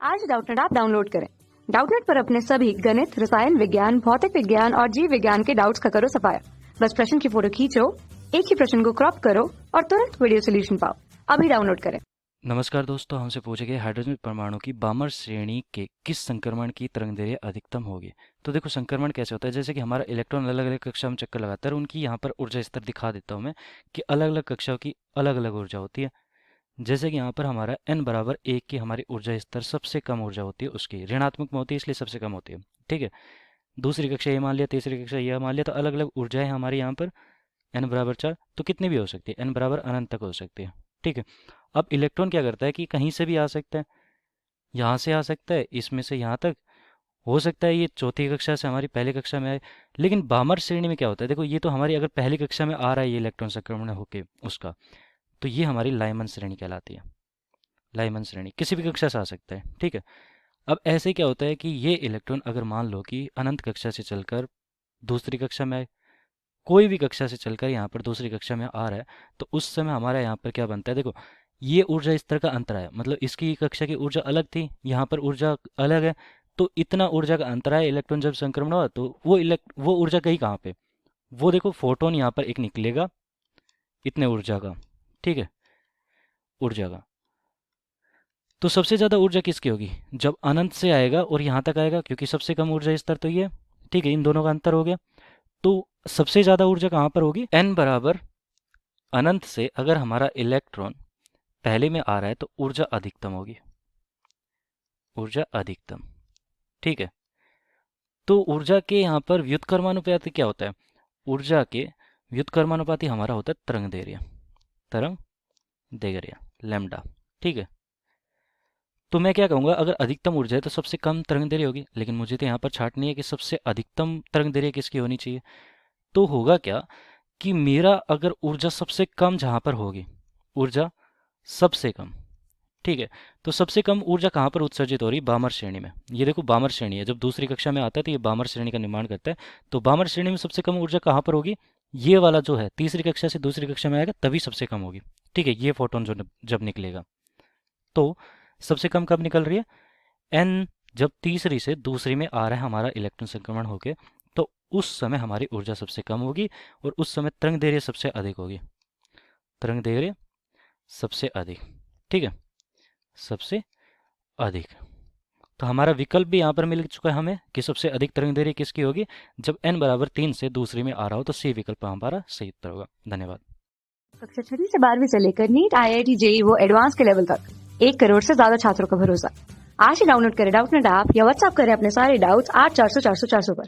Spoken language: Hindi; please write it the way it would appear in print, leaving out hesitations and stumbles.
आज डाउटनेट ऐप डाउनलोड करें। डाउटनेट पर अपने सभी गणित, रसायन विज्ञान, भौतिक विज्ञान और जीव विज्ञान के डाउट्स का करो सफाया। बस प्रश्न की फोटो खींचो, एक ही प्रश्न को क्रॉप करो और तुरंत वीडियो सोल्यूशन पाओ। अभी डाउनलोड करें। नमस्कार दोस्तों, हमसे पूछे गए हाइड्रोजन परमाणु की बामर श्रेणी के किस संक्रमण की तरंगदैर्घ्य अधिकतम होगी। तो देखो, संक्रमण कैसे होता है, जैसे कि हमारा इलेक्ट्रॉन अलग अलग कक्षा में चक्कर लगाता है, उनकी यहाँ पर ऊर्जा स्तर दिखा देता हूँ मैं कि अलग अलग कक्षाओं की अलग अलग ऊर्जा होती है। जैसे कि यहाँ पर हमारा n बराबर 1 की हमारी ऊर्जा स्तर सबसे कम ऊर्जा होती है, उसकी ऋणात्मक में होती है, इसलिए सबसे कम होती है। ठीक है, दूसरी कक्षा ये मान लिया, तीसरी कक्षा ये मान लिया, तो अलग अलग ऊर्जाएं हमारी यहाँ पर n बराबर 4 तो कितनी भी हो सकती है, n बराबर अनंत तक हो सकती है। ठीक है, अब इलेक्ट्रॉन क्या करता है कि कहीं से भी आ सकता है, यहाँ से आ सकता है, इसमें से यहाँ तक हो सकता है, ये चौथी कक्षा से हमारी पहली कक्षा में आए। लेकिन बामर श्रेणी में क्या होता है, देखो ये तो हमारी अगर पहली कक्षा में आ रहा है ये इलेक्ट्रॉन संक्रमण होके उसका, तो ये हमारी लाइमन श्रेणी कहलाती है। लाइमन श्रेणी किसी भी कक्षा से आ सकता है। ठीक है, अब ऐसे क्या होता है कि ये इलेक्ट्रॉन अगर मान लो कि अनंत कक्षा से चलकर दूसरी कक्षा में आए, कोई भी कक्षा से चलकर यहाँ पर दूसरी कक्षा में आ रहा है, तो उस समय हमारा यहाँ पर क्या बनता है, देखो ये ऊर्जा स्तर का अंतर है, मतलब इसकी कक्षा की ऊर्जा अलग थी, यहाँ पर ऊर्जा अलग है, तो इतना ऊर्जा का अंतर है। इलेक्ट्रॉन जब संक्रमण हुआ तो वो ऊर्जा गई कहाँ पे, वो देखो फोटोन यहाँ पर एक निकलेगा इतने ऊर्जा का। ठीक है, ऊर्जा का तो सबसे ज़्यादा ऊर्जा किसकी होगी, जब अनंत से आएगा और यहाँ तक आएगा, क्योंकि सबसे कम ऊर्जा स्तर तो ये है। ठीक है, इन दोनों का अंतर हो गया, तो सबसे ज़्यादा ऊर्जा कहाँ पर होगी, n बराबर अनंत से अगर हमारा इलेक्ट्रॉन पहले में आ रहा है तो ऊर्जा अधिकतम होगी, ऊर्जा अधिकतम। ठीक है, तो ऊर्जा के यहाँ पर व्युत्क्रमानुपाती क्या होता है, ऊर्जा के व्युत्क्रमानुपाती हमारा होता है तरंगदैर्घ्य, तरंगदैर्घ्य लैम्डा। ठीक है, तो मैं क्या कहूँगा, अगर अधिकतम ऊर्जा है तो सबसे कम तरंगदैर्घ्य होगी, लेकिन मुझे तो यहाँ पर छांटनी है कि सबसे अधिकतम तरंगदैर्घ्य किसकी होनी चाहिए। तो होगा क्या कि मेरा अगर ऊर्जा सबसे कम जहाँ पर होगी, ऊर्जा सबसे कम, ठीक है, तो सबसे कम ऊर्जा कहाँ पर उत्सर्जित हो रही है, बामर श्रेणी में। ये देखो बामर श्रेणी है, जब दूसरी कक्षा में आता है तो ये बामर श्रेणी का निर्माण करता है। तो बामर श्रेणी में सबसे कम ऊर्जा कहाँ पर होगी, ये वाला जो है तीसरी कक्षा से दूसरी कक्षा में आएगा तभी सबसे कम होगी। ठीक है, ये फोटोन जो जब निकलेगा, तो सबसे कम कब निकल रही है, एन जब तीसरी से दूसरी में आ रहा है हमारा इलेक्ट्रॉन संक्रमण होके, तो उस समय हमारी ऊर्जा सबसे कम होगी और उस समय तरंगदैर्घ्य सबसे अधिक होगी, तरंगदैर्घ्य सबसे अधिक। ठीक है, सबसे अधिक। तो हमारा विकल्प भी यहाँ पर मिल चुका है हमें कि सबसे अधिक तरंगदैर्घ्य किसकी होगी, जब n बराबर 3 से दूसरी में आ रहा हो, तो सी विकल्प हमारा सही उत्तर होगा। धन्यवाद। कक्षा 6 से 12वीं से लेकर नीट, IIT, JEE वो एडवांस के लेवल तक 1 करोड़ से ज्यादा छात्रों का भरोसा। आज ही डाउनलोड करें डाउटनेट ऐप या व्हाट्सएप करें अपने सारे डाउट्स 8400 400 400 पर।